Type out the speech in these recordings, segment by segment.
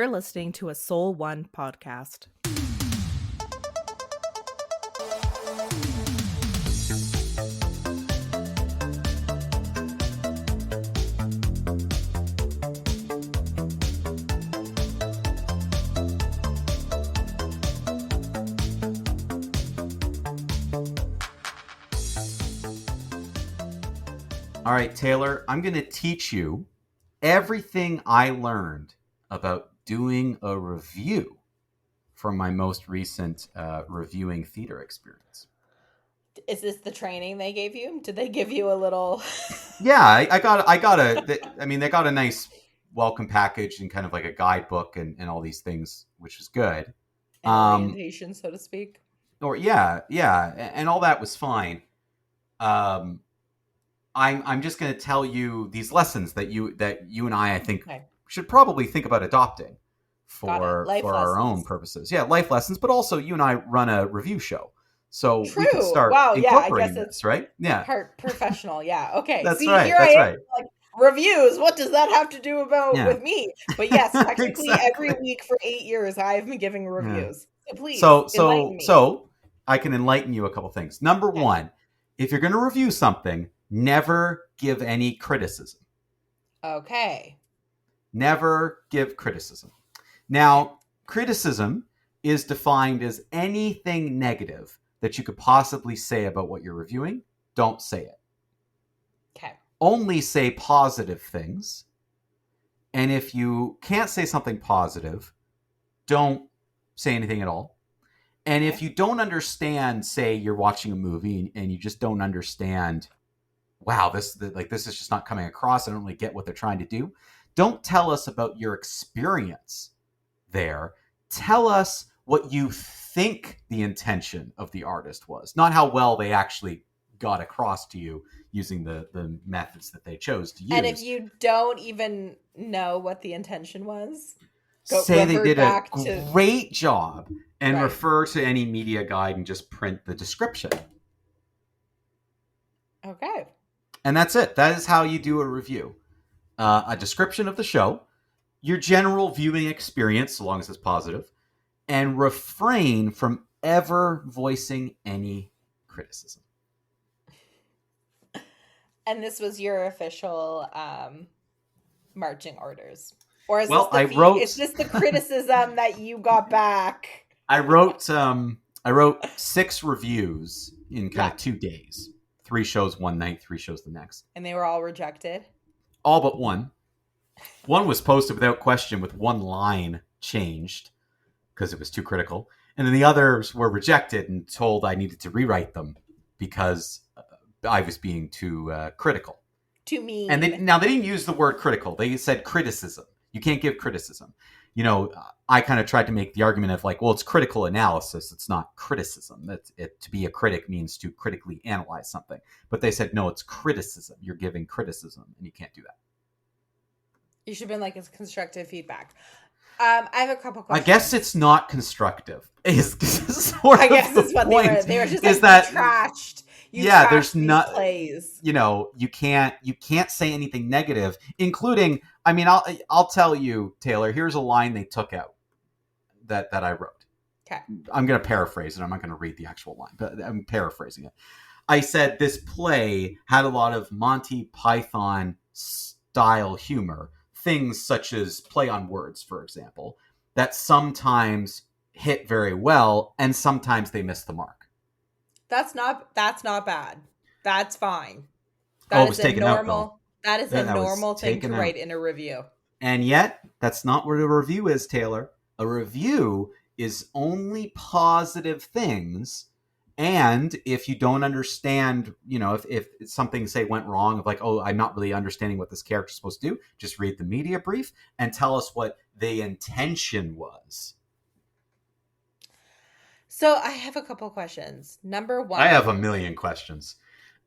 You're listening to a Soul One podcast. All right, Taylor, I'm going to teach you everything I learned about doing a review from my most recent reviewing theater experience. Is this the training they gave you? Did they give you a little? Yeah, they got a nice welcome package and kind of like a guidebook and all these things, which was good. Orientation, so to speak. Or yeah, and all that was fine. I'm just going to tell you these lessons that you and I think should probably think about adopting for our own purposes. Yeah, life lessons, but also you and I run a review show. So we can start incorporating this, right? Yeah. Part professional, yeah. Okay. That's See, right. here That's I am, right. like, reviews, what does that have to do with me? But yes, technically Exactly. every week for 8 years I've been giving reviews. Yeah. So please, enlighten me. So I can enlighten you a couple things. Number one, if you're going to review something, never give any criticism. Okay. Never give criticism. Now, criticism is defined as anything negative that you could possibly say about what you're reviewing. Don't say it. Okay. Only say positive things. And if you can't say something positive, don't say anything at all. And if you don't understand, say you're watching a movie and you just don't understand, wow, this is just not coming across, I don't really get what they're trying to do, don't tell us about your experience there. Tell us what you think the intention of the artist was, not how well they actually got across to you using the methods that they chose to use. And if you don't even know what the intention was, say they did a great job and refer to any media guide and just print the description. Okay. And that's it. That is how you do a review. A description of the show, your general viewing experience, so long as it's positive, and refrain from ever voicing any criticism. And this was your official marching orders? Or is this the criticism that you got back? I wrote 6 reviews in kind of 2 days. 3 shows one night, 3 shows the next. And they were all rejected? All but one. One was posted without question with one line changed because it was too critical. And then the others were rejected and told I needed to rewrite them because I was being too critical. Too mean. And they didn't use the word critical. They said criticism. You can't give criticism. You know, I kind of tried to make the argument of like, well, it's critical analysis. It's not criticism. To be a critic means to critically analyze something. But they said, no, it's criticism. You're giving criticism and you can't do that. You should have been like, it's constructive feedback. I have a couple questions. I guess it's not constructive. I guess that's what they were just like, trashed. There's not plays. You know, you can't say anything negative, including, I mean, I'll tell you, Taylor, here's a line they took out that I wrote. Okay. I'm going to paraphrase it. I'm not going to read the actual line, but I'm paraphrasing it. I said this play had a lot of Monty Python style humor, things such as play on words, for example, that sometimes hit very well and sometimes they miss the mark. That's not bad. That's fine. That is a normal thing to write in a review. And yet, that's not what a review is, Taylor. A review is only positive things. And if you don't understand, you know, if something, say, went wrong, of like, oh, I'm not really understanding what this character's supposed to do, just read the media brief and tell us what the intention was. So I have a couple questions. Number one, I have a million questions.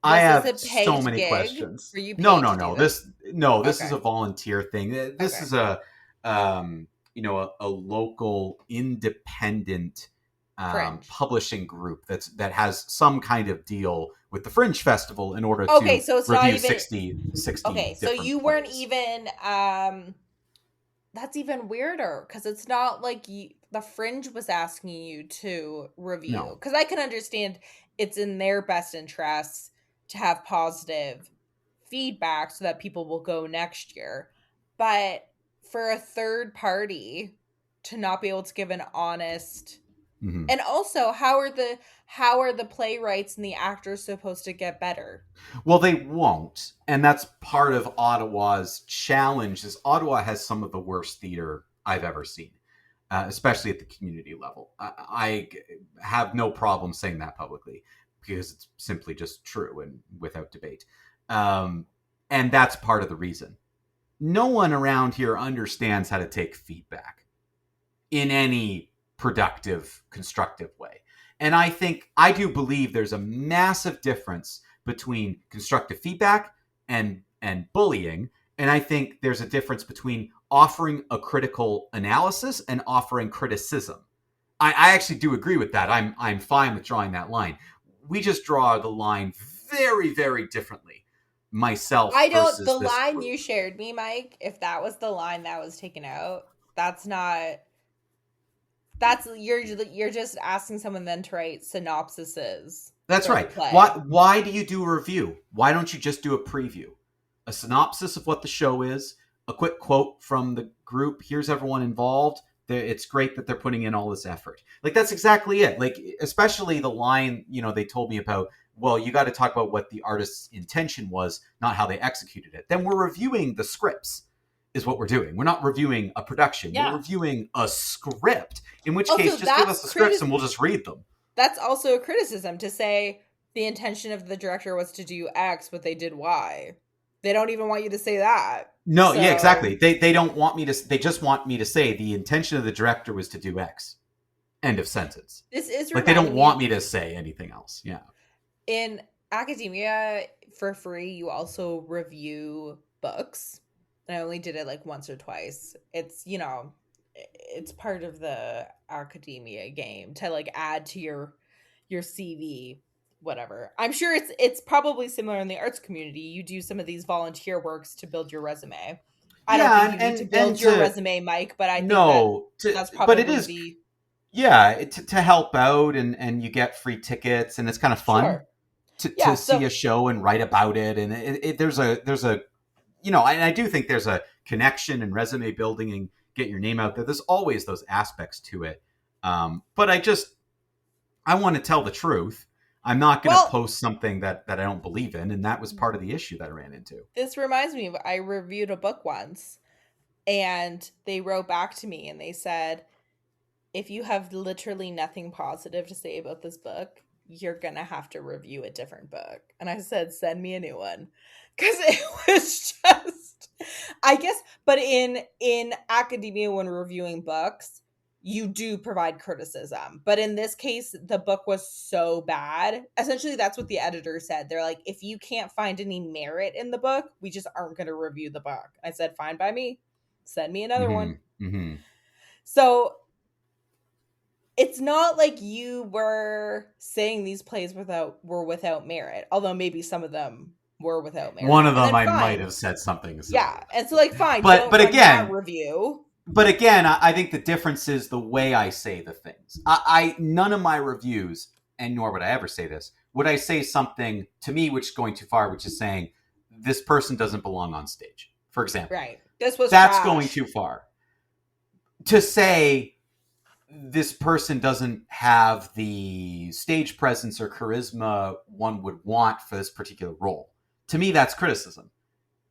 I have so many questions. No. This is a volunteer thing. This is a local independent publishing group that has some kind of deal with the Fringe Festival in order to so it's review not even, 60 okay, so you weren't even that's even weirder because it's not like the Fringe was asking you to review. No. Because I can understand it's in their best interests to have positive feedback so that people will go next year. But for a third party to not be able to give an honest and also how are the playwrights and the actors supposed to get better? Well, they won't, and that's part of Ottawa's challenge. Is Ottawa has some of the worst theater I've ever seen, especially at the community level. I have no problem saying that publicly because it's simply just true and without debate. And that's part of the reason. No one around here understands how to take feedback in any productive, constructive way. And I do believe there's a massive difference between constructive feedback and bullying. And I think there's a difference between offering a critical analysis and offering criticism. I actually do agree with that. I'm fine with drawing that line. We just draw the line very, very differently. Myself, I don't. versus The this line group. you shared me, Mike. If that was the line that was taken out, that's not. That's you're just asking someone then to write synopsises. That's right. Why do you do a review? Why don't you just do a preview? A synopsis of what the show is, a quick quote from the group. Here's everyone involved. It's great that they're putting in all this effort. Like, that's exactly it. Like, especially the line, they told me about, well, you got to talk about what the artist's intention was, not how they executed it. Then we're reviewing the scripts is what we're doing. We're not reviewing a production. Yeah. We're reviewing a script, in which case just give us the scripts and we'll just read them. That's also a criticism to say the intention of the director was to do X, but they did Y. They don't even want you to say that. No, yeah, exactly. They don't want me to. They just want me to say the intention of the director was to do X. End of sentence. This is like they don't want me to say anything else. Yeah. In academia, for free, you also review books. And I only did it like once or twice. It's it's part of the academia game to like add to your CV. Whatever. I'm sure it's probably similar in the arts community. You do some of these volunteer works to build your resume. I don't think you need to build your resume, Mike, but I think that's probably but it is, to help out and you get free tickets and it's kind of fun to see a show and write about it. And there's a and I do think there's a connection and resume building and get your name out there. There's always those aspects to it. But I want to tell the truth. I'm not going to post something that I don't believe in. And that was part of the issue that I ran into. This reminds me of, I reviewed a book once and they wrote back to me and they said, if you have literally nothing positive to say about this book, you're going to have to review a different book. And I said, send me a new one. Because it was just, I guess, but in academia, when reviewing books, you do provide criticism. But in this case, the book was so bad. Essentially, that's what the editor said. They're like, if you can't find any merit in the book, we just aren't going to review the book. I said, fine by me. Send me another one. Mm-hmm. So it's not like you were saying these plays were without merit, although maybe some of them were without merit. One of them I might have said something. Yeah, and so like fine, but again, review. But again, I think the difference is the way I say the things. None of my reviews, and nor would I ever say this, would I say something to me which is going too far, which is saying this person doesn't belong on stage, for example. Right. That's trash. Going too far. To say this person doesn't have the stage presence or charisma one would want for this particular role. To me, that's criticism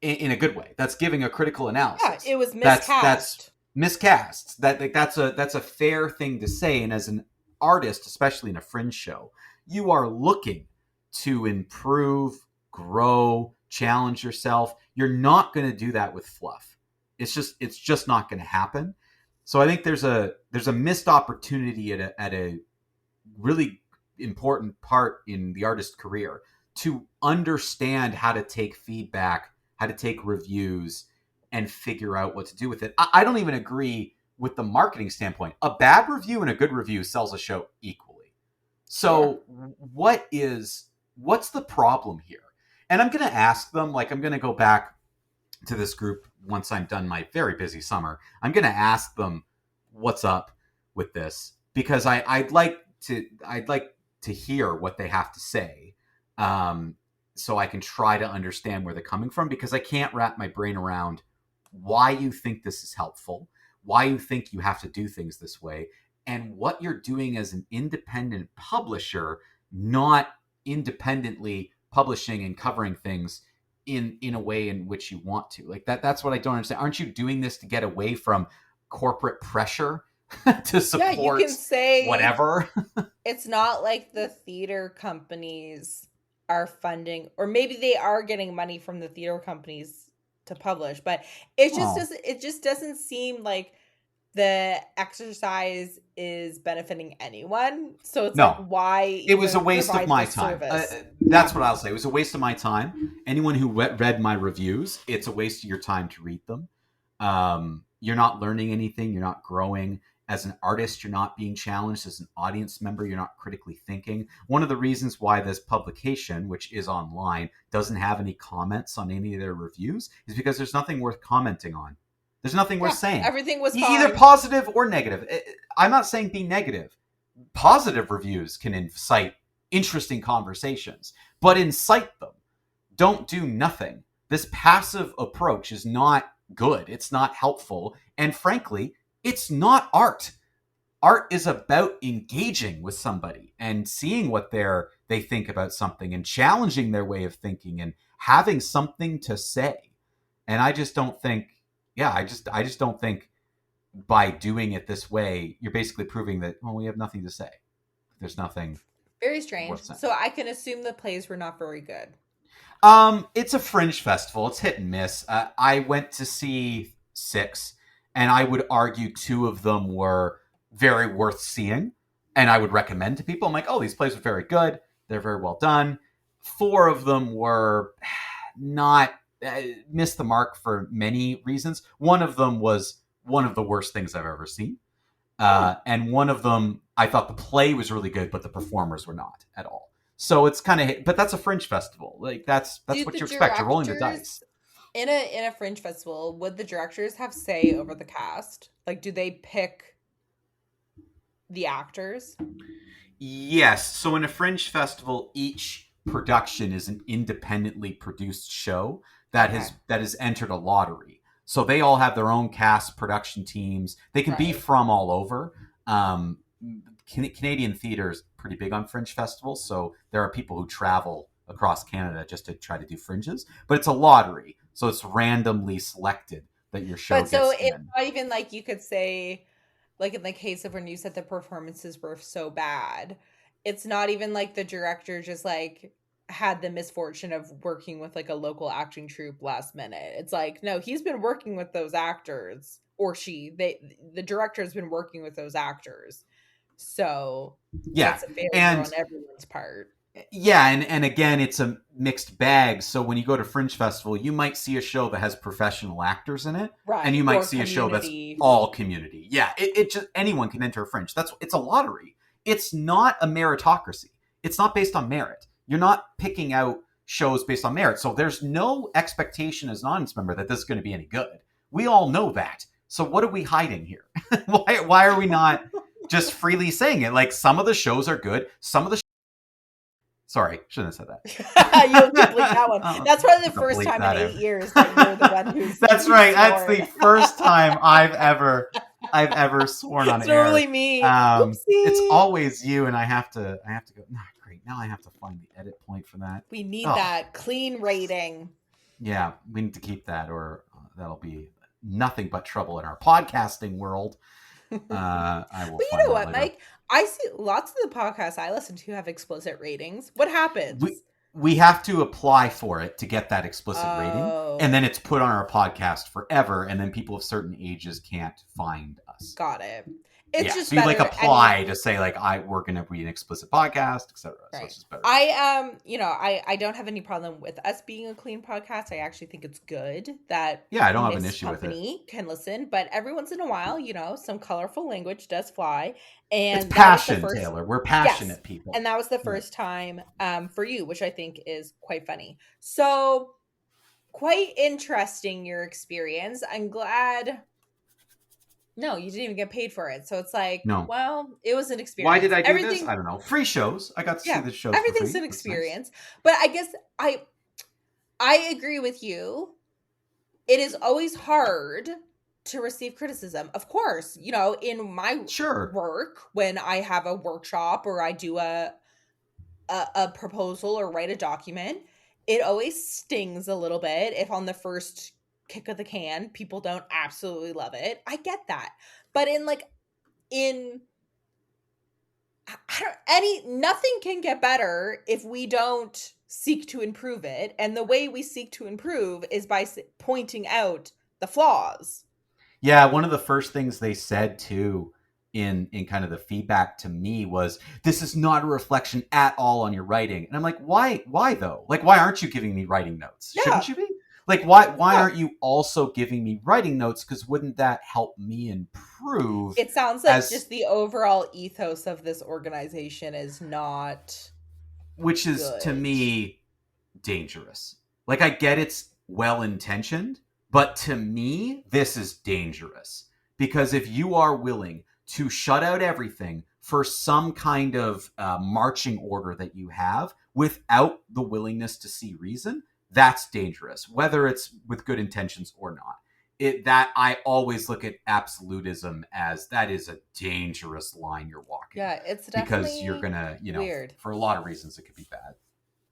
in a good way. That's giving a critical analysis. Yeah, it was miscast. That's miscasts. That's a fair thing to say. And as an artist, especially in a fringe show, you are looking to improve, grow, challenge yourself. You're not going to do that with fluff. It's just not going to happen. So I think there's a missed opportunity at a really important part in the artist career to understand how to take feedback, how to take reviews, and figure out what to do with it. I don't even agree with the marketing standpoint. A bad review and a good review sells a show equally. So what's the problem here? And I'm going to ask them, like, I'm going to go back to this group once I'm done my very busy summer. I'm going to ask them what's up with this, because I'd like to hear what they have to say, so I can try to understand where they're coming from, because I can't wrap my brain around why you think this is helpful, why you think you have to do things this way, and what you're doing as an independent publisher, not independently publishing and covering things in a way in which you want to. Like that's what I don't understand. Aren't you doing this to get away from corporate pressure to support you can say whatever? it's not like the theater companies are funding, or maybe they are getting money from the theater companies to publish, but it just doesn't seem like the exercise is benefiting anyone. So it's like, No. why It was a even waste of provide my this time. service? That's what I'll say. It was a waste of my time. Anyone who read my reviews, it's a waste of your time to read them. You're not learning anything. You're not growing. As an artist, you're not being challenged. As an audience member, you're not critically thinking. One of the reasons why this publication, which is online, doesn't have any comments on any of their reviews is because there's nothing worth commenting on. There's nothing worth saying. Everything was fine. Either positive or negative. I'm not saying be negative. Positive reviews can incite interesting conversations, but incite them. Don't do nothing. This passive approach is not good. It's not helpful. And frankly, it's not art. Art is about engaging with somebody and seeing what they think about something and challenging their way of thinking and having something to say. And I just don't think, I just don't think by doing it this way, you're basically proving that, well, we have nothing to say. There's nothing. Very strange. So I can assume the plays were not very good. It's a fringe festival. It's hit and miss. I went to see 6, and I would argue 2 of them were very worth seeing, and I would recommend to people. I'm like, oh, these plays are very good. They're very well done. 4 of them were not missed the mark for many reasons. One of them was one of the worst things I've ever seen. And one of them, I thought the play was really good, but the performers were not at all. So it's kind of, but that's a fringe festival. Like that's what you expect. You're rolling the dice. In a fringe festival, would the directors have say over the cast? Like, do they pick the actors? Yes. So in a fringe festival, each production is an independently produced show that has entered a lottery. So they all have their own cast, production teams. They can be from all over. Canadian theater is pretty big on fringe festivals, so there are people who travel across Canada just to try to do fringes. But it's a lottery, so it's randomly selected that your show gets in. But so it's not even like you could say, like in the case of when you said the performances were so bad, it's not even like the director just like had the misfortune of working with like a local acting troupe last minute. It's like, no, he's been working with those actors, or the director has been working with those actors. So it's a failure on everyone's part. Yeah, and again, it's a mixed bag. So when you go to Fringe Festival, you might see a show that has professional actors in it, and you might see a show that's all community. Yeah, it just anyone can enter a Fringe. It's a lottery. It's not a meritocracy. It's not based on merit. You're not picking out shows based on merit. So there's no expectation as an audience member that this is going to be any good. We all know that. So what are we hiding here? Why are we not just freely saying it? Like, some of the shows are good. Some of the Sorry, shouldn't have said that. You'll complete that one. That's probably the first time in 8 years that you're the one who's. That's right. That's the first time I've ever sworn on air. It's really me. It's always you, and I have to go. Nah, great. Now I have to find the edit point for that. We need that clean rating. Yeah, we need to keep that, or that'll be nothing but trouble in our podcasting world. I will. But you know what, Mike? I see lots of the podcasts I listen to have explicit ratings. What happens? We have to apply for it to get that explicit rating, and then it's put on our podcast forever, and then people of certain ages can't find us. Got it. It's just so you apply to say we're going to be an explicit podcast, etc. Right. So it's just better. I don't have any problem with us being a clean podcast. I actually think it's good that I don't have an issue with it. Can listen, but every once in a while, some colorful language does fly. And it's passion, Taylor. We're passionate people, and that was the first time for you, which I think is quite funny. So quite interesting, your experience. I'm glad. No, you didn't even get paid for it. So it's like, No. well, it was an Why did experience. I do this? I Everything, don't know. Free shows. I got to see yeah, the shows for everything's free. an That's nice. experience. But I guess I agree with you. It is always hard to receive criticism. Of course, in my Sure. work, when I have a workshop or I do a proposal or write a document, it always stings a little bit if on the first kick of the can people don't absolutely love it. I get that. But in I don't nothing can get better if we don't seek to improve it, and the way we seek to improve is by pointing out the flaws. Yeah, one of the first things they said too in kind of the feedback to me was, this is not a reflection at all on your writing. And I'm like, why though? Like, why aren't you giving me writing notes? Yeah. Shouldn't you be? Like, why Yeah. aren't you also giving me writing notes? Because wouldn't that help me improve? It sounds like just the overall ethos of this organization is not which is good. To me dangerous. Like, I get it's well intentioned, but to me this is dangerous, because if you are willing to shut out everything for some kind of marching order that you have without the willingness to see reason, that's dangerous, whether it's with good intentions or not. I always look at absolutism as that is a dangerous line you're walking. Yeah, it's definitely because you're gonna, weird. For a lot of reasons it could be bad.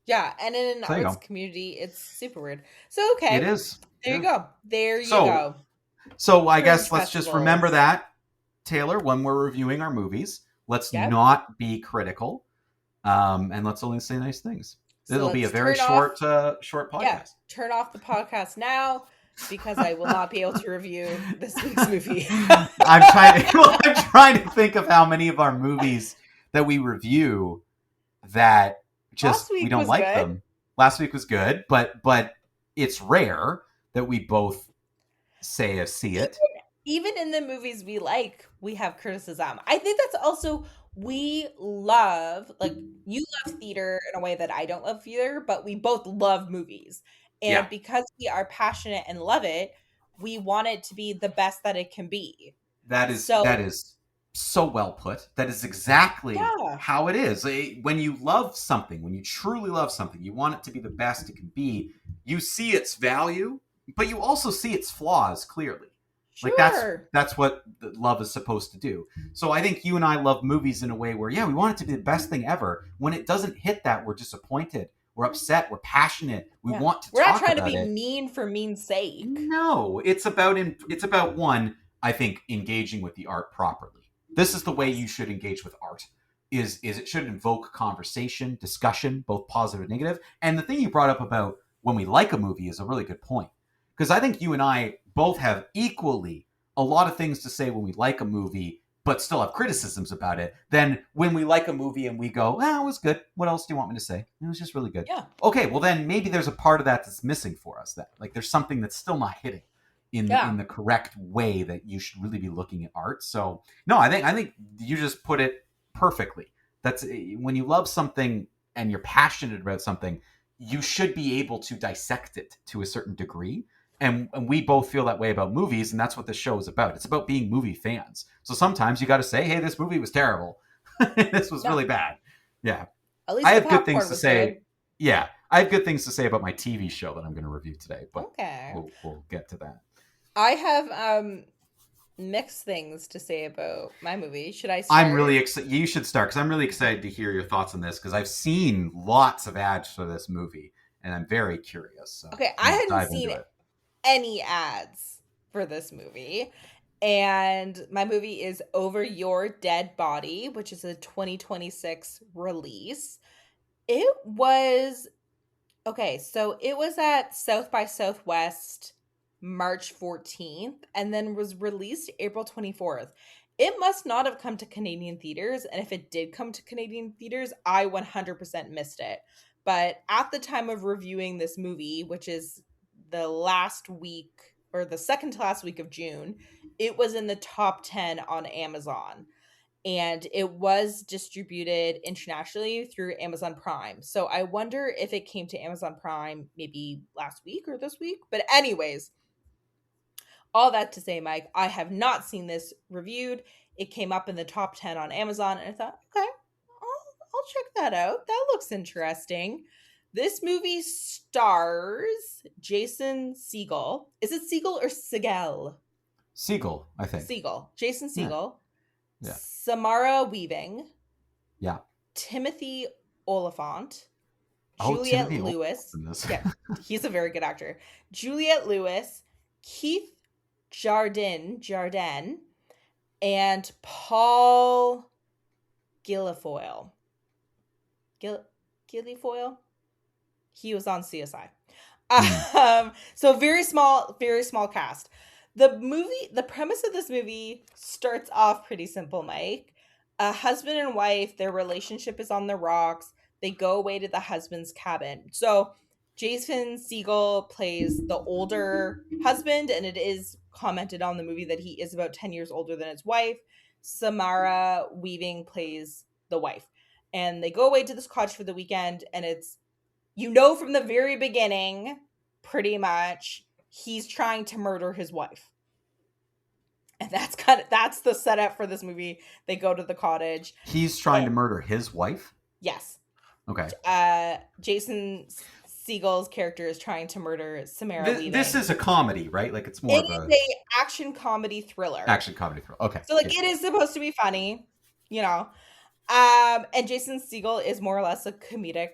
Yeah, and in an arts community, it's super weird. So okay, it is. There you go. There you So- go. So I Fringe guess let's just remember festivals. that, Taylor, when we're reviewing our movies, let's Yep. not be critical, and let's only say nice things. So It'll be a let's very turn short podcast. Yeah, turn off the podcast now because I will not be able to review this week's movie. I'm trying to think of how many of our movies that we review that just Last week we don't was like good. them. Last week was good, but it's rare that we both see it. Even in the movies we like, we have criticism. I think that's also, we love, like, you love theater in a way that I don't love theater, but we both love movies. And Yeah. because we are passionate and love it, we want it to be the best that it can be. That is So- so well put. That is exactly Yeah. how it is. When you love something, when you truly love something, you want it to be the best it can be. You see its value, but you also see its flaws clearly. Sure. Like that's what love is supposed to do. So I think you and I love movies in a way where, yeah, we want it to be the best thing ever. When it doesn't hit that, we're disappointed. We're upset. We're passionate. We want to We're talk not trying to about be it. mean for mean's sake. No, it's about one, I think, engaging with the art properly. This is the way you should engage with art. Is it should invoke conversation, discussion, both positive and negative. And the thing you brought up about when we like a movie is a really good point. Because I think you and I both have equally a lot of things to say when we like a movie, but still have criticisms about it, than when we like a movie and we go, it was good. What else do you want me to say? It was just really good. Yeah. Okay, well then maybe there's a part of that that's missing for us. That, like, there's something that's still not hitting in the correct way that you should really be looking at art. So no, I think you just put it perfectly. That's when you love something and you're passionate about something, you should be able to dissect it to a certain degree. And we both feel that way about movies, and that's what this show is about. It's about being movie fans. So sometimes you got to say, hey, this movie was terrible. This was really bad. Yeah. At least I the have good things popcorn to was say. good. Yeah. I have good things to say about my TV show that I'm going to review today, but Okay. we'll get to that. I have mixed things to say about my movie. Should I start? I'm really excited. You should start, because I'm really excited to hear your thoughts on this, because I've seen lots of ads for this movie, and I'm very curious. So Okay, I hadn't seen any ads for this movie. And my movie is Over Your Dead Body, which is a 2026 release. It was at South by Southwest March 14th and then was released April 24th. It must not have come to Canadian theaters, and if it did come to Canadian theaters, I 100% missed it. But at the time of reviewing this movie, which is the last week or the second to last week of June, it was in the top 10 on Amazon. and it was distributed internationally through Amazon Prime. So I wonder if it came to Amazon Prime maybe last week or this week. But anyways, all that to say, Mike, I have not seen this reviewed. It came up in the top 10 on Amazon, and I thought, okay, I'll check that out. That looks interesting. This movie stars Jason Segel. Is it Segel or Segel? Segel, I think. Segel. Jason Yeah. Segel. Yeah. Samara Weaving. Yeah. Timothy Oliphant. Oh, Juliette Timothy Lewis. in this. Yeah, he's a very good actor. Juliette Lewis. Keith Jardin, and Paul Guilfoyle. Guilfoyle? He was on CSI. So very small cast. The premise of this movie starts off pretty simple, Mike. A husband and wife, their relationship is on the rocks. They go away to the husband's cabin. So Jason Segel plays the older husband, and it is commented on the movie that he is about 10 years older than his wife. Samara Weaving plays the wife. And they go away to this cottage for the weekend, and it's, from the very beginning, pretty much, he's trying to murder his wife. And that's the setup for this movie. They go to the cottage. He's trying to murder his wife? Yes. Okay. Jason Segel's character is trying to murder Samara Weaving. This is a comedy, right? Like it's more of a action comedy thriller. Action comedy thriller. Okay. So it is supposed to be funny, And Jason Segel is more or less a comedic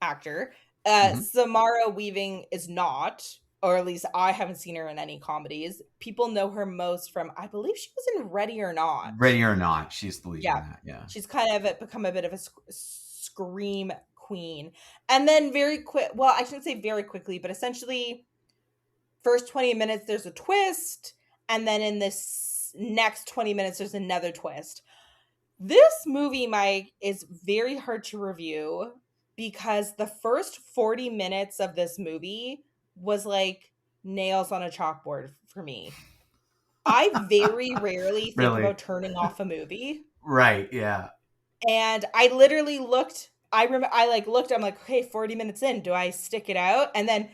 actor. Samara Weaving is not, or at least I haven't seen her in any comedies. People know her most from, I believe she was in Ready or Not. Ready or Not. She's the lead in that. Yeah. She's kind of become a bit of a scream queen. And then I shouldn't say very quickly, but essentially first 20 minutes there's a twist, and then in this next 20 minutes there's another twist. This movie, Mike, is very hard to review because the first 40 minutes of this movie was like nails on a chalkboard for me. I very rarely think about turning off a movie. Right, yeah. And I literally looked, I'm like, okay, 40 minutes in, do I stick it out? And then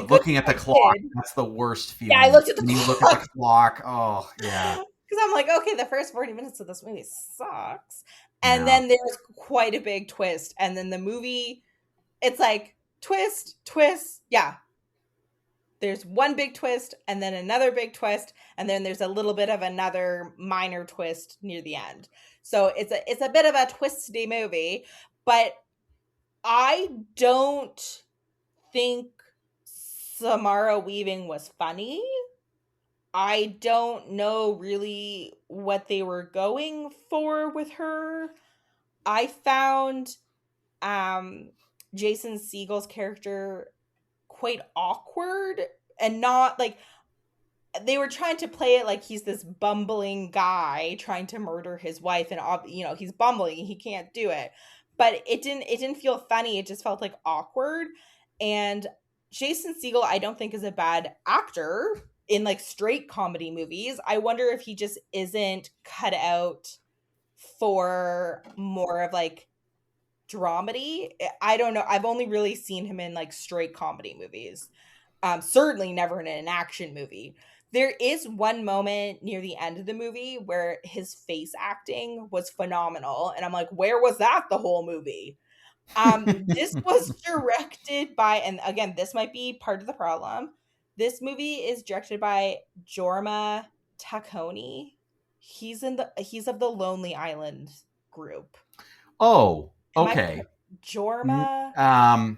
looking at the clock, that's the worst feeling. Yeah, I looked at the clock. You look at the clock, oh, yeah. Because I'm like, okay, the first 40 minutes of this movie sucks. And then there's quite a big twist. And then the movie, it's like, twist. Yeah. There's one big twist, and then another big twist, and then there's a little bit of another minor twist near the end. So it's a bit of a twisty movie, but I don't think Samara Weaving was funny. I don't know really what they were going for with her. I found Jason Segel's character quite awkward, and not like, they were trying to play it like he's this bumbling guy trying to murder his wife, and he's bumbling, he can't do it. But it didn't feel funny. It just felt like awkward. And Jason Segel, I don't think, is a bad actor in like straight comedy movies. I wonder if he just isn't cut out for more of like dramedy. I don't know. I've only really seen him in like straight comedy movies. Certainly never in an action movie. There is one moment near the end of the movie where his face acting was phenomenal, and I'm like, where was that the whole movie? This was directed by, and again, this might be part of the problem, this movie is directed by Jorma Taccone. He's of the Lonely Island group. Oh, okay. Jorma?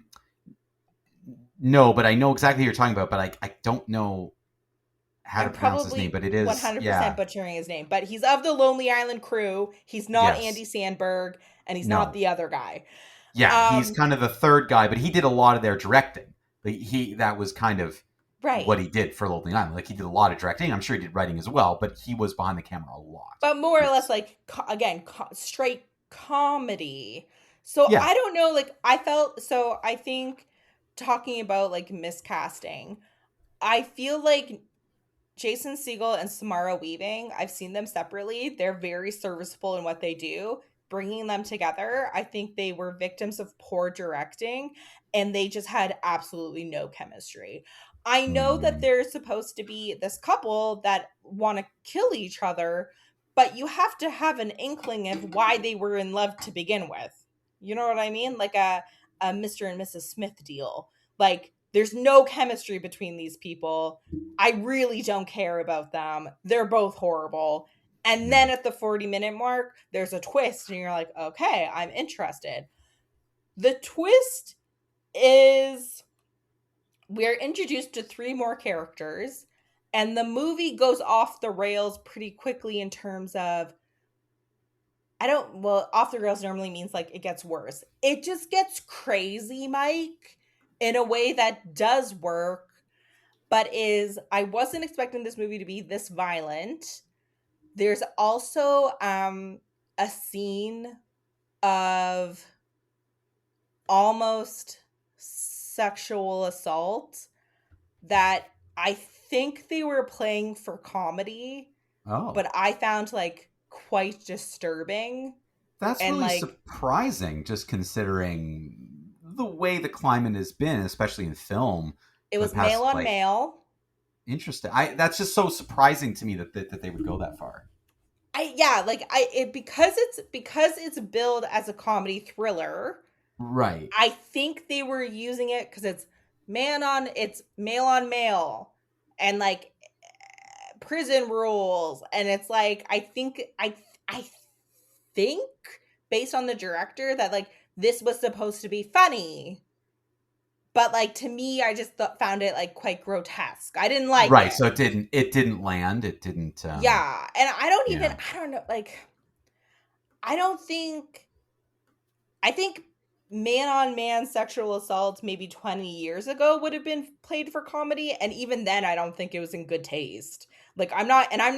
No, but I know exactly who you're talking about, but I don't know how to pronounce his name, but it is 100% butchering his name. But he's of the Lonely Island crew. He's not Andy Samberg, and he's not the other guy. Yeah, he's kind of the third guy, but he did a lot of their directing. That was kind of what he did for Lonely Island. Like, he did a lot of directing. I'm sure he did writing as well, but he was behind the camera a lot. But more or less, like, straight comedy. So I don't know, like, I think talking about like miscasting, I feel like Jason Segel and Samara Weaving, I've seen them separately. They're very serviceable in what they do. Bringing them together, I think they were victims of poor directing and they just had absolutely no chemistry. I know that Mm. there's supposed to be this couple that want to kill each other, but you have to have an inkling of why they were in love to begin with. You know what I mean? Like a Mr. and Mrs. Smith deal. Like, there's no chemistry between these people. I really don't care about them. They're both horrible. And then at the 40-minute mark, there's a twist, and you're like, okay, I'm interested. The twist is we're introduced to 3 more characters, and the movie goes off the rails pretty quickly in terms of off the rails normally means like it gets worse. It just gets crazy, Mike, in a way that does work, but I wasn't expecting this movie to be this violent. There's also a scene of almost sexual assault that I think they were playing for comedy, Oh, but I found like quite disturbing. that's And really like surprising, just considering the way the climate has been, especially in film, it for the was male past on like male. interesting. That's just so surprising to me that they would go that far. Because it's billed as a comedy thriller. Right. I think they were using it because it's male on male, and like prison rules, and it's like I think based on the director that like this was supposed to be funny, but like to me I just found it like quite grotesque. I didn't like Right. it. So it didn't land. It didn't. Yeah, and Yeah. I don't know, like I don't think I think man on man sexual assault maybe 20 years ago would have been played for comedy, and even then I don't think it was in good taste. Like I'm not I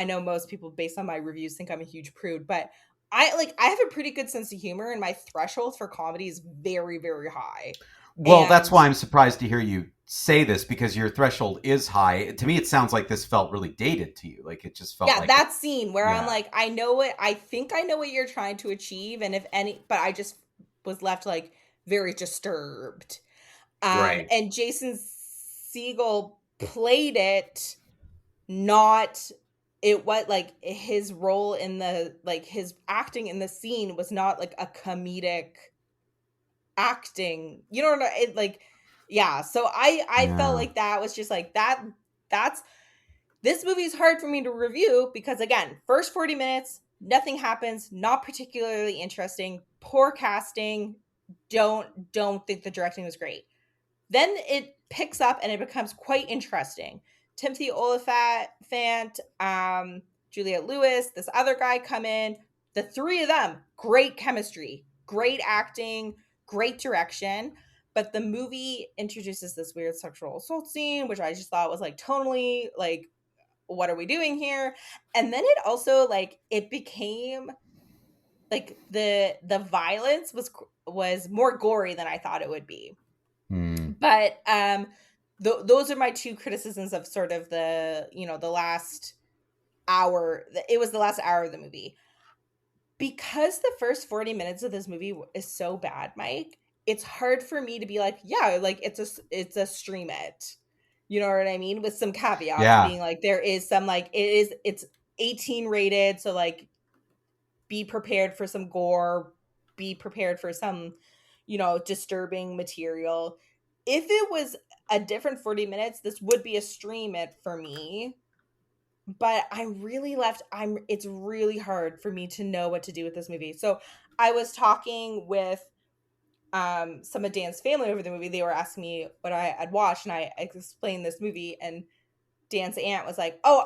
know most people based on my reviews think I'm a huge prude, but I have a pretty good sense of humor and my threshold for comedy is very very high. Well, that's And why I'm surprised to hear you say this because your threshold is high. To me, it sounds like this felt really dated to you. Like it just felt yeah, like it. that scene where I'm Yeah. like, I know it. I think I know what you're trying to achieve, and if any, but I just was left like very disturbed. Right. And Jason Segel played it not. It was like his role in the like his acting in the scene was not like a comedic acting. You know what it like? Yeah. So I felt Yeah. like that was just like that. That's this movie is hard for me to review because again, first 40 minutes, nothing happens, not particularly interesting, poor casting, don't think the directing was great. Then it picks up and it becomes quite interesting. Timothy Oliphant, Juliette Lewis, this other guy come in. The 3 of them, great chemistry, great acting, great direction. But the movie introduces this weird sexual assault scene, which I just thought was like tonally like what are we doing here? And then it also like it became like the violence was more gory than I thought it would be. Hmm. But those are my 2 criticisms of sort of the, the last hour. It was the last hour of the movie. Because the first 40 minutes of this movie is so bad, Mike, it's hard for me to be like, yeah, like it's a stream it. You know what I mean? With some caveats Yeah. being like there is some like it's 18 rated, so like be prepared for some gore, be prepared for some, disturbing material. If it was a different 40 minutes, this would be a stream it for me. But it's really hard for me to know what to do with this movie. So I was talking with some of Dan's family over the movie. They were asking me what I had watched, and I explained this movie, and Dan's aunt was like, "Oh,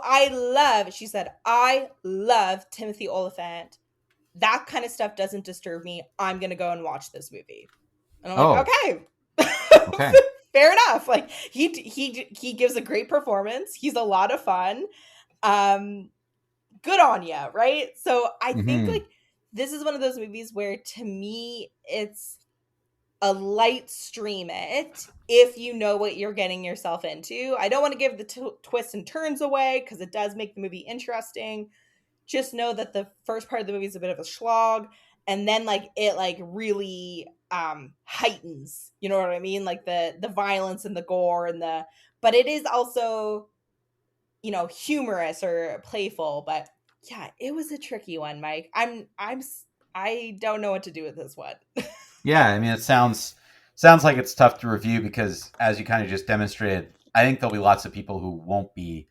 she said, I love Timothy Oliphant. That kind of stuff doesn't disturb me. I'm gonna go and watch this movie." And I'm like, Oh. okay. Okay. Fair enough. Like he gives a great performance. He's a lot of fun. Good on you, right? So I think Hmm. like this is one of those movies where to me a light stream it if you know what you're getting yourself into. I don't want to give the twists and turns away because it does make the movie interesting. Just know that the first part of the movie is a bit of a slog, and then like it like really heightens, you know what I mean, like the violence and the gore and the, but it is also, you know, humorous or playful. But yeah, it was a tricky one, Mike. I don't know what to do with this one. Yeah, I mean, it sounds like it's tough to review because, as you kind of just demonstrated, I think there'll be lots of people who won't be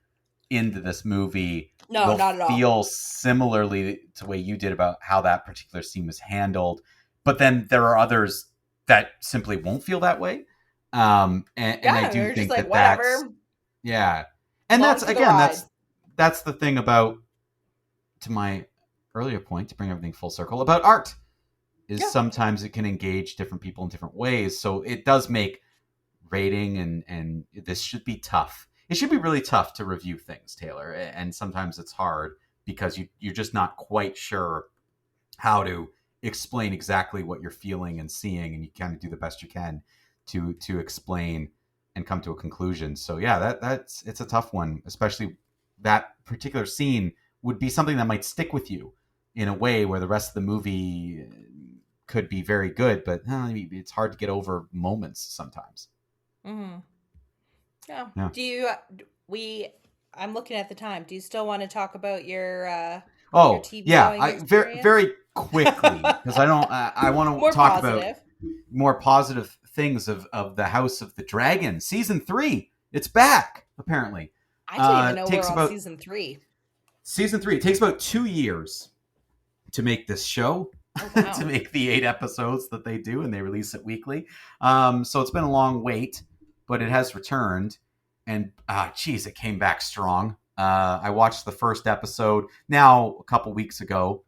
into this movie. No, They'll not at all. feel similarly to the way you did about how that particular scene was handled, but then there are others that simply won't feel that way. And I Yeah, do they're just think like, that that's whatever. yeah, and Along that's for the again ride. that's the thing about, to my earlier point, to bring everything full circle, about art is Yeah. sometimes it can engage different people in different ways. So it does make rating and this should be tough. It should be really tough to review things, Taylor. And sometimes it's hard because you're just not quite sure how to explain exactly what you're feeling and seeing, and you kind of do the best you can to explain and come to a conclusion. So yeah, that's it's a tough one, especially that particular scene would be something that might stick with you in a way where the rest of the movie could be very good, but it's hard to get over moments sometimes. Mm-hmm. Yeah. Yeah. Do you we I'm looking at the time. Do you still want to talk about your Oh TV yeah, going I very experience? very quickly because I don't. I want to More talk about positive. more positive things of the House of the Dragon season 3. It's back apparently. I didn't even know we're Takes on about season 3. season 3. It takes about 2 years to make this show. Oh To wow. make the 8 episodes that they do, and they release it weekly. So it's been a long wait, but it has returned, and geez, it came back strong. I watched the first episode now a couple weeks ago.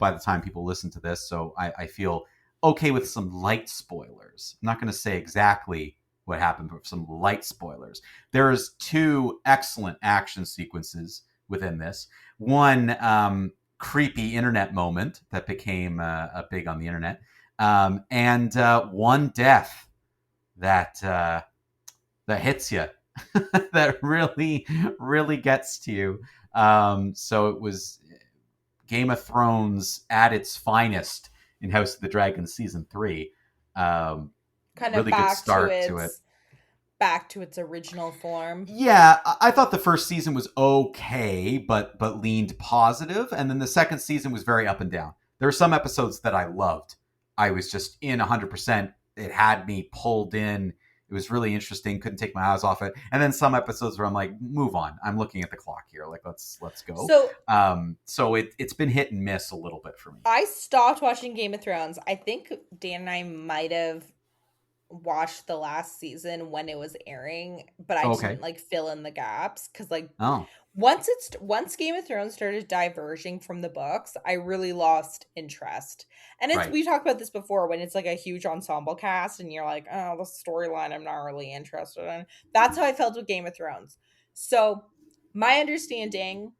By the time people listen to this, so I feel okay with some light spoilers. I'm not going to say exactly what happened, but some light spoilers. There's 2 excellent action sequences within this. One creepy internet moment that became a big on the internet, and one death that that hits you, that really gets to you. So it was Game of Thrones at its finest in House of the Dragon season 3. Um, Kind of Really good start to it. back to its original form. Yeah, I thought the first season was okay, but leaned positive, and then the second season was very up and down. There were some episodes that I loved. I was just in 100%. It had me pulled in. It was really interesting. Couldn't take my eyes off it. And then some episodes where I'm like, move on. I'm looking at the clock here. Like, let's go. So So it's been hit and miss a little bit for me. I stopped watching Game of Thrones. I think Dan and I might have watched the last season when it was airing, but I just Okay. didn't like fill in the gaps because like Oh, once Game of Thrones started diverging from the books, I really lost interest. And it's right. we talked about this before when it's like a huge ensemble cast and you're like, oh, the storyline I'm not really interested in. That's how I felt with Game of Thrones. So my understanding,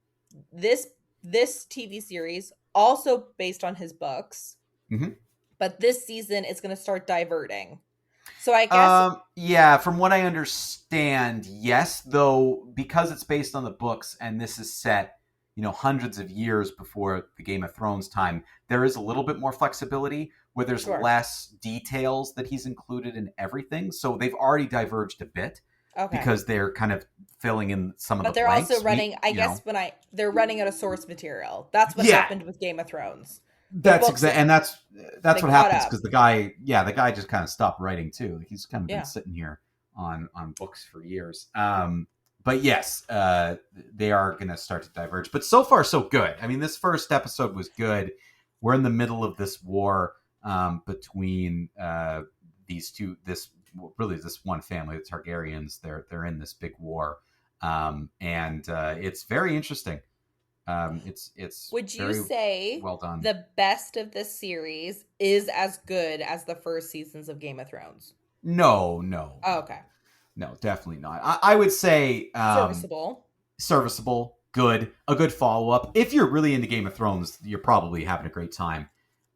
this this TV series also based on his books, Mm-hmm. but this season is going to start diverting. So I guess Yeah, from what I understand, yes, though, because it's based on the books and this is set, hundreds of years before the Game of Thrones time, there is a little bit more flexibility where there's sure. less details that he's included in everything. So they've already diverged a bit Okay. because they're kind of filling in some of But the they're blanks. also running, I guess, they're running out of source material. That's what happened with Game of Thrones. That's exactly, and that's they what caught happens up. because the guy just kind of stopped writing too. He's kind of been Yeah. sitting here on books for years. But yes, they are going to start to diverge. But so far, so good. I mean, this first episode was good. We're in the middle of this war between these two. This one family, the Targaryens. They're in this big war, and it's very interesting. It's Would you very say well done. the best of this series is as good as the first seasons of Game of Thrones? No. Oh, okay. No, definitely not. I would say serviceable, good, a good follow up. If you're really into Game of Thrones, you're probably having a great time,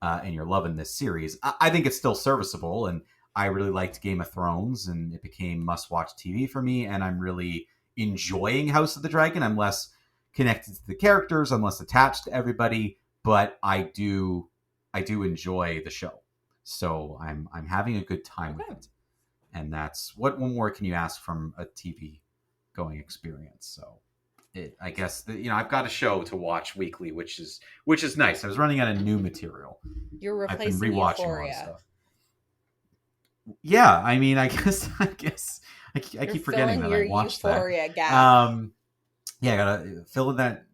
and you're loving this series. I think it's still serviceable, and I really liked Game of Thrones, and it became must-watch TV for me, and I'm really enjoying House of the Dragon. I'm less connected to the characters, I'm less attached to everybody, but I do enjoy the show. So I'm having a good time with it. And that's what more can you ask from a TV going experience? So I guess I've got a show to watch weekly, which is nice. I was running out of new material. You're I've been replacing rewatching a lot of Euphoria. stuff. Yeah, I mean, I guess I keep forgetting that I watched Euphoria that. gap. Yeah, I gotta fill in that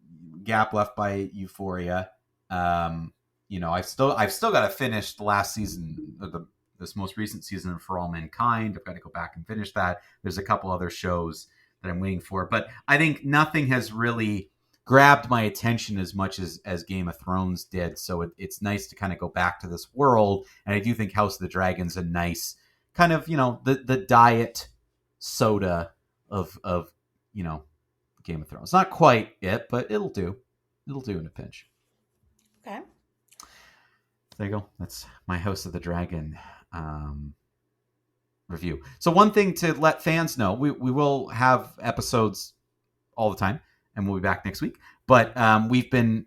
gap left by Euphoria. I've still got to finish the last season of this most recent season of For All Mankind. I've got to go back and finish that. There's a couple other shows that I'm waiting for, but I think nothing has really grabbed my attention as much as Game of Thrones did. So it's nice to kind of go back to this world, and I do think House of the Dragon's a nice kind of the diet soda of Game of Thrones. Not quite it, but it'll do. It'll do in a pinch. Okay. There you go. That's my House of the Dragon review. So one thing to let fans know, we will have episodes all the time, and we'll be back next week. But we've been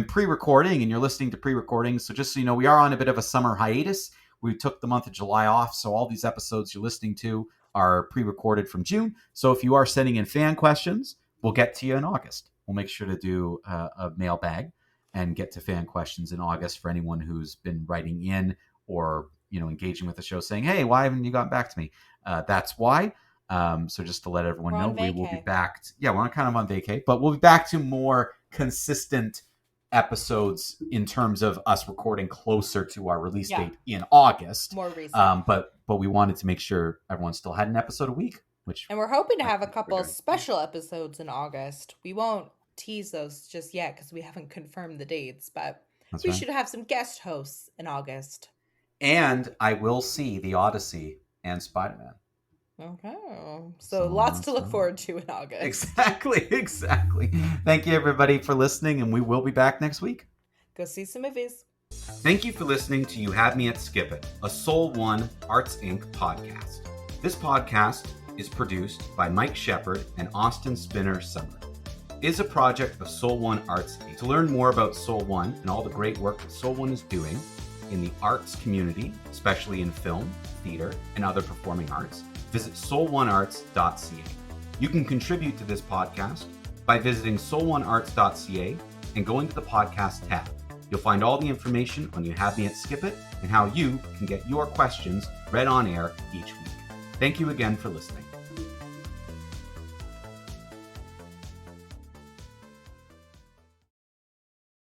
pre-recording, and you're listening to pre-recording. So just so you know, we are on a bit of a summer hiatus. We took the month of July off, so all these episodes you're listening to are pre-recorded from June. So if you are sending in fan questions, we'll get to you in August. We'll make sure to do a mailbag and get to fan questions in August for anyone who's been writing in or engaging with the show, saying, "Hey, why haven't you gotten back to me?" That's why. So just to let everyone know, we will be back. We're kind of on vacay, but we'll be back to more consistent episodes in terms of us recording closer to our release date in August. More recent. But we wanted to make sure everyone still had an episode a week. And we're hoping to have a couple of special episodes in August. We won't tease those just yet because we haven't confirmed the dates, but we should have some guest hosts in August. And I will see The Odyssey and Spider-Man. Okay. So lots to look forward to in August. Exactly. Thank you, everybody, for listening, and we will be back next week. Go see some movies. Thank you for listening to You Had Me at Skip It, a Soul One Arts Inc. podcast. This podcast is produced by Mike Shepard and Austin Spinner Summer. It is a project of Soul One Arts Inc. To learn more about Soul One and all the great work that Soul One is doing in the arts community, especially in film, theater, and other performing arts, visit soul1arts.ca. You can contribute to this podcast by visiting soul1arts.ca and going to the podcast tab. You'll find all the information on You Had Me at Skip It and how you can get your questions read on air each week. Thank you again for listening.